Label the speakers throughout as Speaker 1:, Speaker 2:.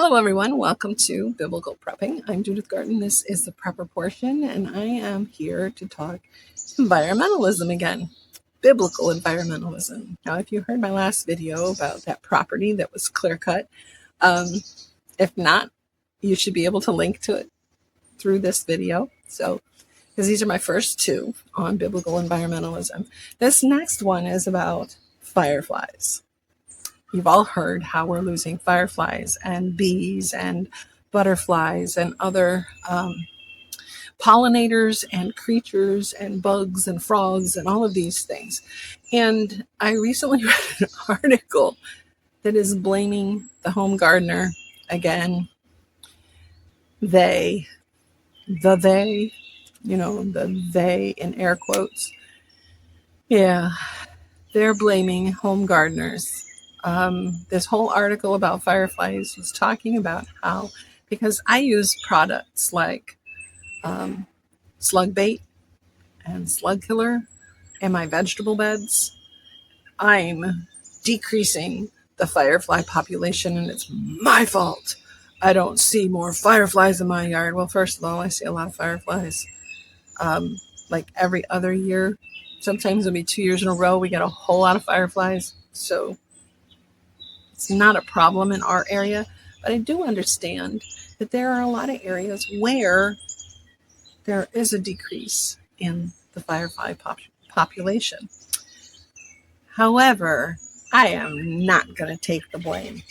Speaker 1: Hello, everyone. Welcome to Biblical Prepping. I'm Judith Garten. This is the prepper portion, and I am here to talk environmentalism again, biblical environmentalism. Now, if you heard my last video about that property that was clear cut, if not, you should be able to link to it through this video. So, because these are my first two on biblical environmentalism. This next one is about fireflies. You've all heard how we're losing fireflies and bees and butterflies and other pollinators and creatures and bugs and frogs and all of these things. And I recently read an article that is blaming the home gardener again. The they, the they in air quotes. Yeah, they're blaming home gardeners. This whole article about fireflies was talking about how, because I use products like slug bait and slug killer in my vegetable beds, I'm decreasing the firefly population, and it's my fault. I don't see more fireflies in my yard. Well, first of all, I see a lot of fireflies. Like every other year, sometimes it'll be 2 years in a row, we get a whole lot of fireflies. So it's not a problem in our area, but I do understand that there are a lot of areas where there is a decrease in the firefly population. However, I am not going to take the blame.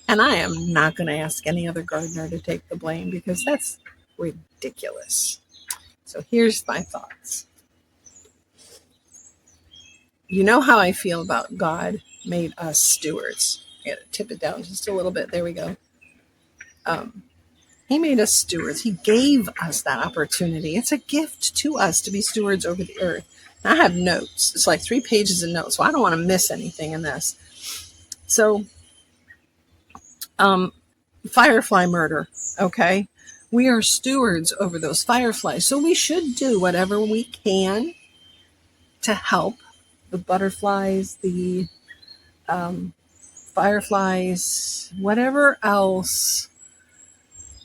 Speaker 1: And I am not going to ask any other gardener to take the blame because that's ridiculous. So here's my thoughts. You know how I feel about God made us stewards. I gotta tip it down just a little bit. There we go. He made us stewards. He gave us that opportunity. It's a gift to us to be stewards over the earth. And I have notes. It's like 3 pages of notes, so I don't want to miss anything in this. So, firefly murder, okay? We are stewards over those fireflies, so we should do whatever we can to help the butterflies, the fireflies, whatever else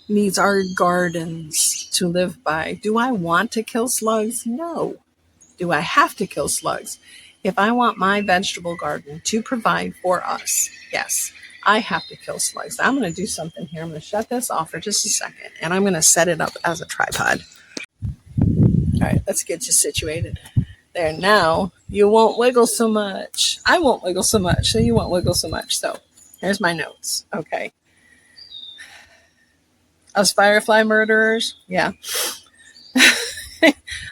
Speaker 1: needs our gardens to live by. Do I want to kill slugs? No. Do I have to kill slugs? If I want my vegetable garden to provide for us, yes, I have to kill slugs. I'm going to do something here. I'm going to shut this off for just a second, and I'm going to set it up as a tripod. All right, let's get you situated. There, now you won't wiggle so much. I won't wiggle so much, so you won't wiggle so much. So here's my notes. Okay. Us firefly murderers, yeah.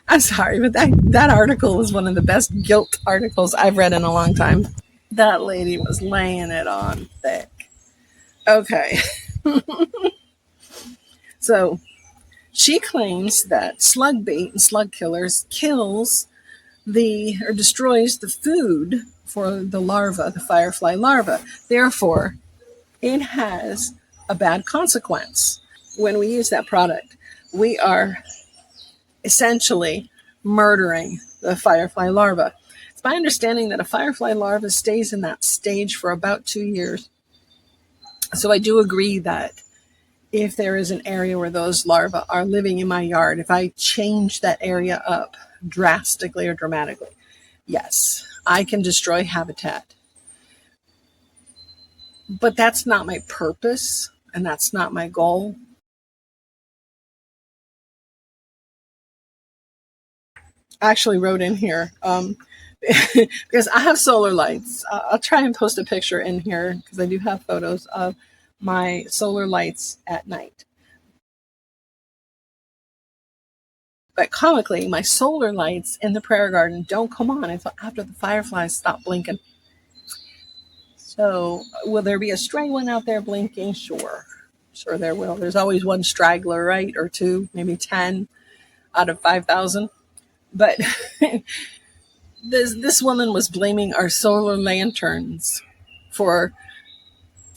Speaker 1: I'm sorry, but that article was one of the best guilt articles I've read in a long time. That lady was laying it on thick. Okay. So she claims that slug bait and slug killers destroys the food for the larva, the firefly larva. Therefore, it has a bad consequence. When we use that product, we are essentially murdering the firefly larva. It's my understanding that a firefly larva stays in that stage for about 2 years. So I do agree that if there is an area where those larvae are living in my yard, if I change that area up drastically or dramatically, yes, I can destroy habitat. But that's not my purpose, and that's not my goal. I actually wrote in here because I have solar lights. I'll try and post a picture in here because I do have photos of my solar lights at night. But comically, my solar lights in the prayer garden don't come on until after the fireflies stop blinking. So will there be a stray one out there blinking? Sure there will. There's always one straggler, right? Or two, maybe 10 out of 5,000. But this woman was blaming our solar lanterns for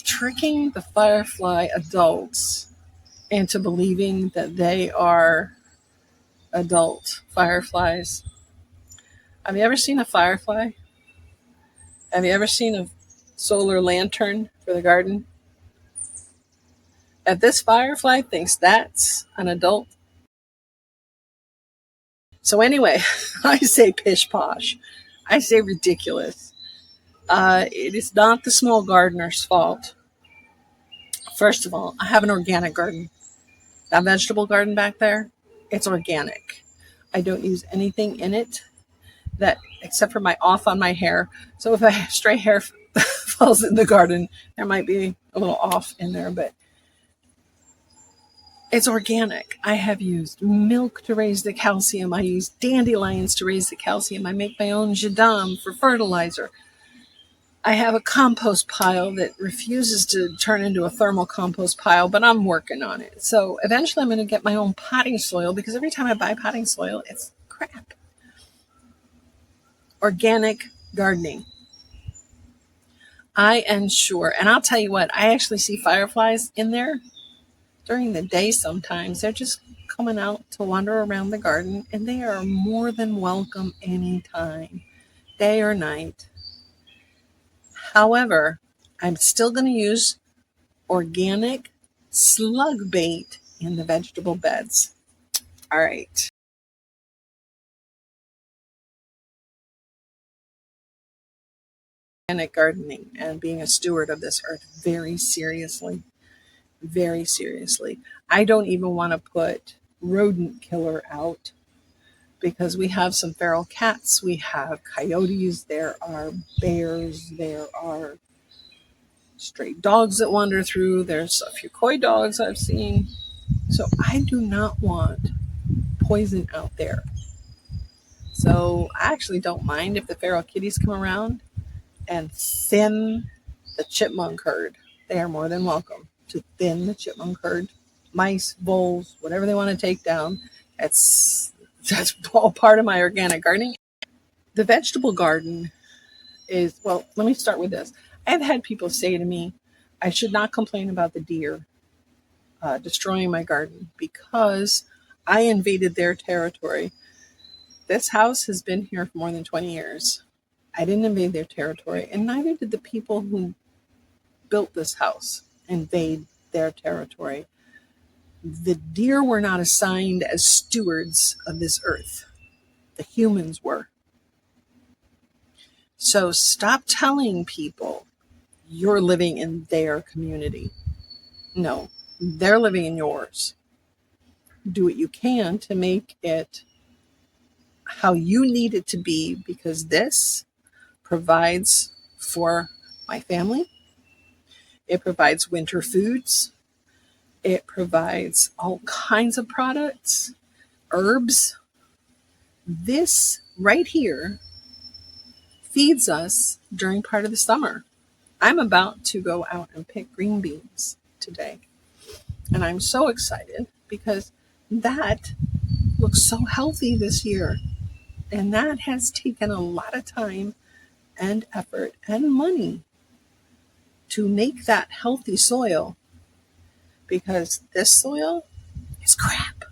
Speaker 1: tricking the firefly adults into believing that they are adult fireflies. Have you ever seen a firefly? Have you ever seen a solar lantern for the garden? If this firefly thinks that's an adult. So anyway, I say pish posh. I say ridiculous. It is not the small gardener's fault. First of all, I have an organic garden. That vegetable garden back there, it's organic. I don't use anything in it that except for my off on my hair. So if a stray hair falls in the garden, there might be a little off in there, but it's organic. I have used milk to raise the calcium. I use dandelions to raise the calcium. I make my own jadam for fertilizer. I have a compost pile that refuses to turn into a thermal compost pile, but I'm working on it. So eventually I'm going to get my own potting soil because every time I buy potting soil, it's crap. Organic gardening. I am sure, and I'll tell you what, I actually see fireflies in there during the day sometimes. They're just coming out to wander around the garden, and they are more than welcome anytime, day or night. However, I'm still going to use organic slug bait in the vegetable beds. All right. Organic gardening and being a steward of this earth very seriously. Very seriously. I don't even want to put rodent killer out because we have some feral cats, we have coyotes, there are bears, there are stray dogs that wander through, there's a few coy dogs I've seen. So I do not want poison out there. So I actually don't mind if the feral kitties come around and thin the chipmunk herd. They are more than welcome to thin the chipmunk herd. Mice, voles, whatever they want to take down. That's all part of my organic gardening. The vegetable garden is, well, let me start with this. I've had people say to me, I should not complain about the deer destroying my garden because I invaded their territory. This house has been here for more than 20 years. I didn't invade their territory, and neither did the people who built this house invade their territory. The deer were not assigned as stewards of this earth. The humans were. So stop telling people you're living in their community. No, they're living in yours. Do what you can to make it how you need it to be because this provides for my family. It provides winter foods. It provides all kinds of products, herbs. This right here feeds us during part of the summer. I'm about to go out and pick green beans today. And I'm so excited because that looks so healthy this year. And that has taken a lot of time and effort and money to make that healthy soil because this soil is crap.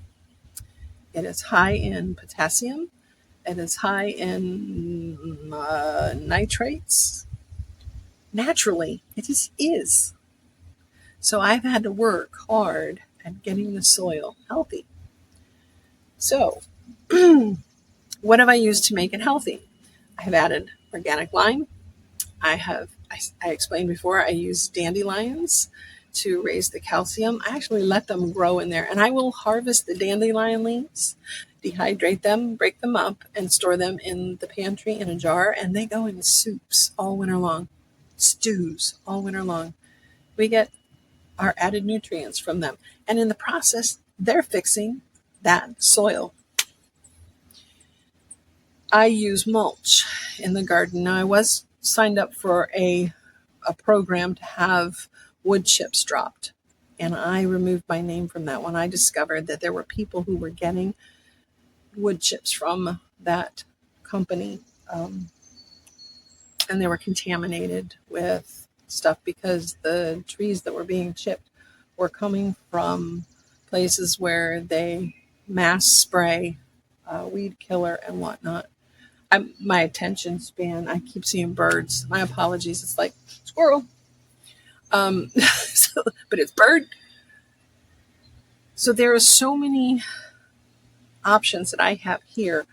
Speaker 1: It is high in potassium. It is high in nitrates. Naturally, it just is. So I've had to work hard at getting the soil healthy. So, what have I used to make it healthy? I have added organic lime. I explained before, I use dandelions to raise the calcium. I actually let them grow in there, and I will harvest the dandelion leaves, dehydrate them, break them up, and store them in the pantry in a jar, and they go in soups all winter long, stews all winter long. We get our added nutrients from them, and in the process, they're fixing that soil. I use mulch in the garden. Now, I was signed up for a program to have wood chips dropped, and I removed my name from that when I discovered that there were people who were getting wood chips from that company, and they were contaminated with stuff because the trees that were being chipped were coming from places where they mass spray weed killer and whatnot. My attention span, I keep seeing birds. My apologies. It's like squirrel. But it's bird. So there are so many options that I have here.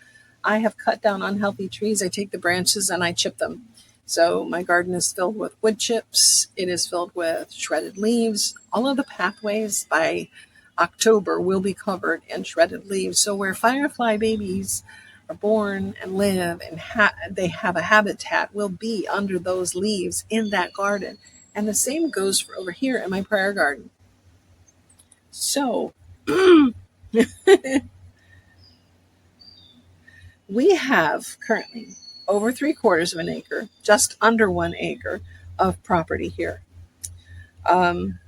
Speaker 1: I have cut down unhealthy trees. I take the branches and I chip them. So my garden is filled with wood chips. It is filled with shredded leaves. All of the pathways by October will be covered in shredded leaves. So where firefly babies are born and live and they have a habitat will be under those leaves in that garden. And the same goes for over here in my prayer garden. So we have currently over 3/4 of an acre, just under 1 acre of property here. Um,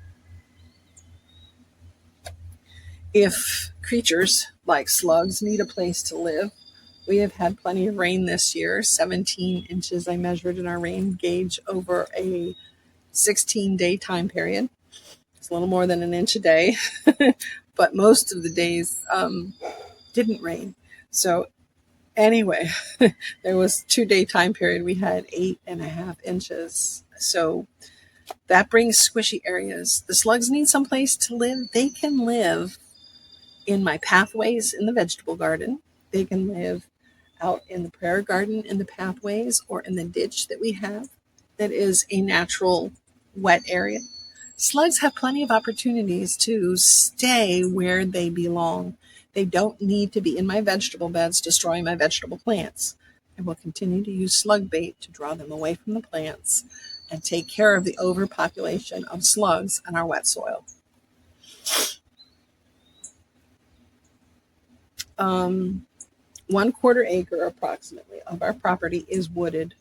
Speaker 1: if creatures like slugs need a place to live, we have had plenty of rain this year, 17 inches I measured in our rain gauge over a 16-day time period. It's a little more than an inch a day, but most of the days didn't rain. So anyway, there was 2-day time period. We had 8.5 inches. So that brings squishy areas. The slugs need some place to live. They can live in my pathways in the vegetable garden. They can live out in the prayer garden in the pathways or in the ditch that we have that is a natural wet area. Slugs have plenty of opportunities to stay where they belong. They don't need to be in my vegetable beds destroying my vegetable plants. I will continue to use slug bait to draw them away from the plants and take care of the overpopulation of slugs in our wet soil. 1/4 acre approximately of our property is wooded.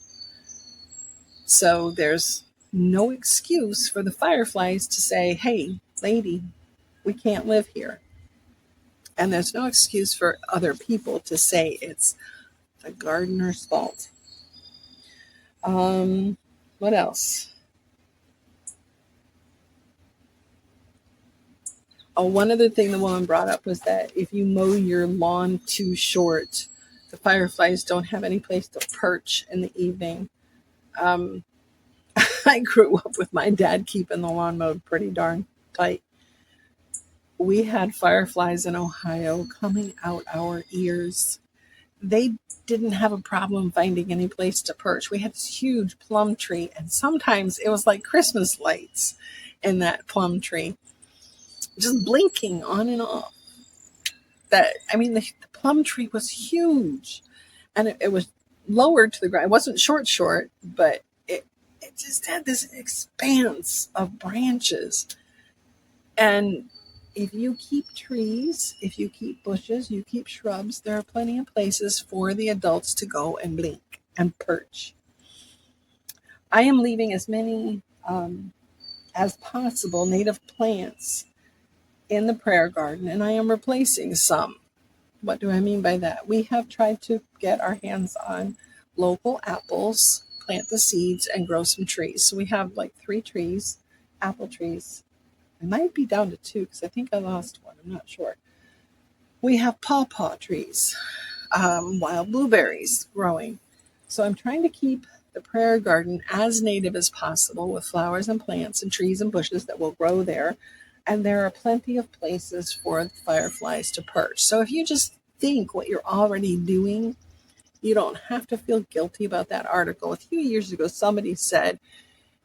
Speaker 1: So there's no excuse for the fireflies to say, hey, lady, we can't live here. And there's no excuse for other people to say it's the gardener's fault. What else? Oh, one other thing the woman brought up was that if you mow your lawn too short, the fireflies don't have any place to perch in the evening. I grew up with my dad keeping the lawn mowed pretty darn tight. We had fireflies in Ohio coming out our ears. They didn't have a problem finding any place to perch. We had this huge plum tree, and sometimes it was like Christmas lights in that plum tree, just blinking on and off. The plum tree was huge, and it was lowered to the ground. It wasn't short, but it just had this expanse of branches. And if you keep trees, if you keep bushes, you keep shrubs, there are plenty of places for the adults to go and blink and perch. I am leaving as many as possible native plants in the prayer garden, and I am replacing some. What do I mean by that? We have tried to get our hands on local apples, plant the seeds, and grow some trees. So we have like 3 trees, apple trees. It might be down to 2 because I think I lost one. I'm not sure. We have pawpaw trees, wild blueberries growing. So I'm trying to keep the prayer garden as native as possible with flowers and plants and trees and bushes that will grow there. And there are plenty of places for the fireflies to perch. So if you just think what you're already doing, you don't have to feel guilty about that article. A few years ago, somebody said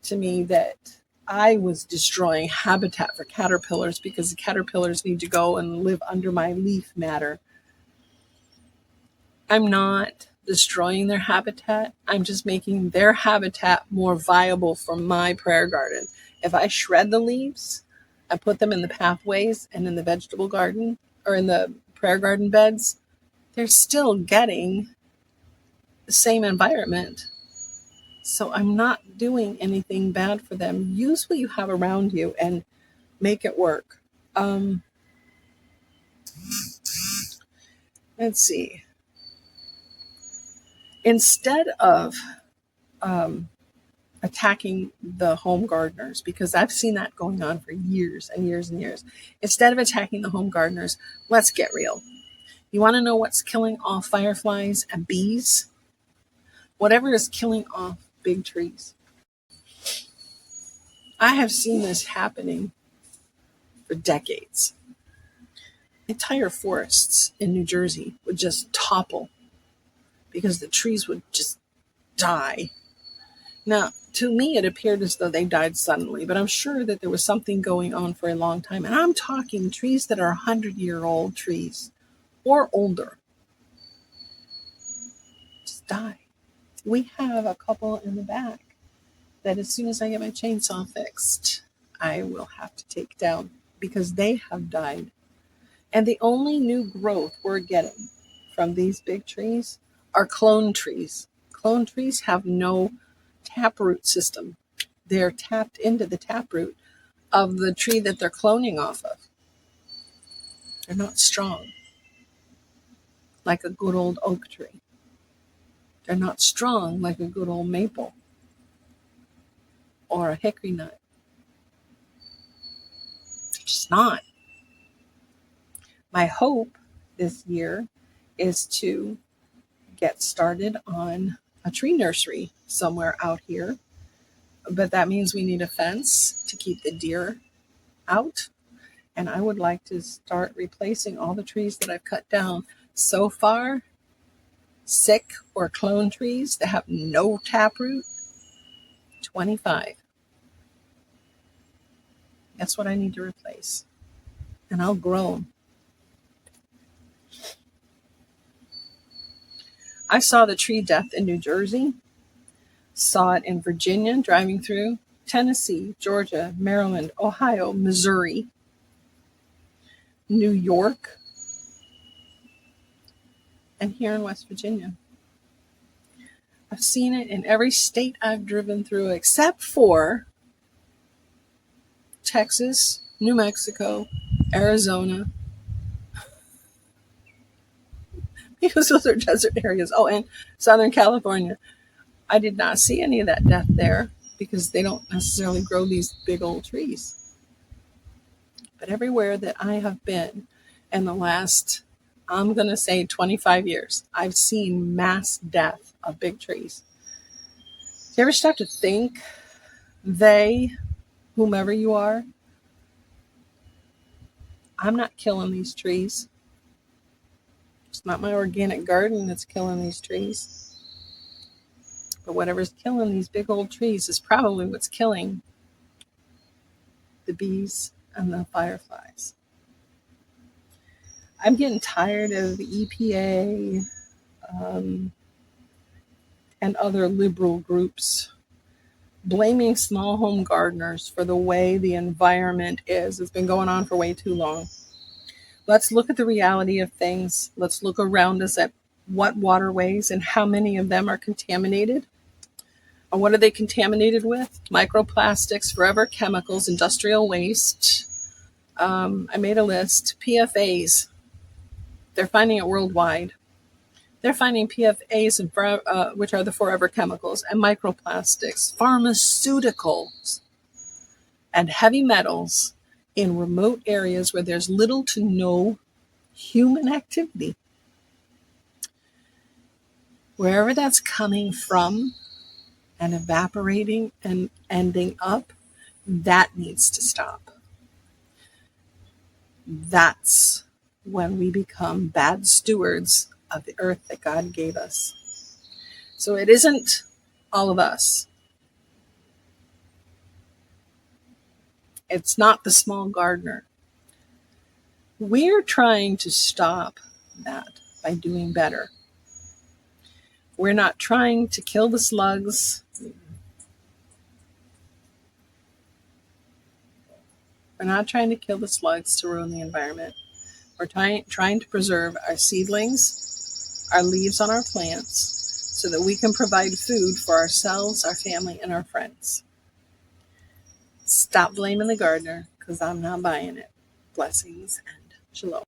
Speaker 1: to me that I was destroying habitat for caterpillars because the caterpillars need to go and live under my leaf matter. I'm not destroying their habitat. I'm just making their habitat more viable for my prayer garden. If I shred the leaves, I put them in the pathways and in the vegetable garden or in the prayer garden beds, they're still getting the same environment. So I'm not doing anything bad for them. Use what you have around you and make it work. Let's see. Instead of attacking the home gardeners, because I've seen that going on for years and years and years. Instead of attacking the home gardeners, let's get real. You want to know what's killing off fireflies and bees? Whatever is killing off big trees. I have seen this happening for decades. entire forests in New Jersey would just topple because the trees would just die. Now, to me, it appeared as though they died suddenly, but I'm sure that there was something going on for a long time. And I'm talking trees that are 100-year-old trees or older just die. We have a couple in the back that as soon as I get my chainsaw fixed, I will have to take down because they have died. And the only new growth we're getting from these big trees are clone trees. Clone trees have no taproot system. They're tapped into the taproot of the tree that they're cloning off of. They're not strong like a good old oak tree. They're not strong like a good old maple or a hickory nut. They're just not. My hope this year is to get started on a tree nursery somewhere out here. But that means we need a fence to keep the deer out. And I would like to start replacing all the trees that I've cut down so far, sick or clone trees that have no taproot, 25. That's what I need to replace. And I'll grow them. I saw the tree death in New Jersey, saw it in Virginia, driving through Tennessee, Georgia, Maryland, Ohio, Missouri, New York, and here in West Virginia. I've seen it in every state I've driven through except for Texas, New Mexico, Arizona, because those are desert areas. Oh, and Southern California. I did not see any of that death there because they don't necessarily grow these big old trees. But everywhere that I have been in the last, I'm going to say 25 years, I've seen mass death of big trees. Do you ever stop to think, they, whomever you are, I'm not killing these trees. It's not my organic garden that's killing these trees. But whatever's killing these big old trees is probably what's killing the bees and the fireflies. I'm getting tired of the EPA and other liberal groups blaming small home gardeners for the way the environment is. It's been going on for way too long. Let's look at the reality of things. Let's look around us at what waterways and how many of them are contaminated. And what are they contaminated with? Microplastics, forever chemicals, industrial waste. I made a list. PFAs. They're finding it worldwide. They're finding PFAs, which are the forever chemicals, and microplastics, pharmaceuticals, and heavy metals in remote areas where there's little to no human activity. Wherever that's coming from and evaporating and ending up, that needs to stop. That's when we become bad stewards of the earth that God gave us. So it isn't all of us. It's not the small gardener. We're trying to stop that by doing better. We're not trying to kill the slugs. We're not trying to kill the slugs to ruin the environment. We're trying to preserve our seedlings, our leaves on our plants, so that we can provide food for ourselves, our family, and our friends. Stop blaming the gardener, because I'm not buying it. Blessings and shalom.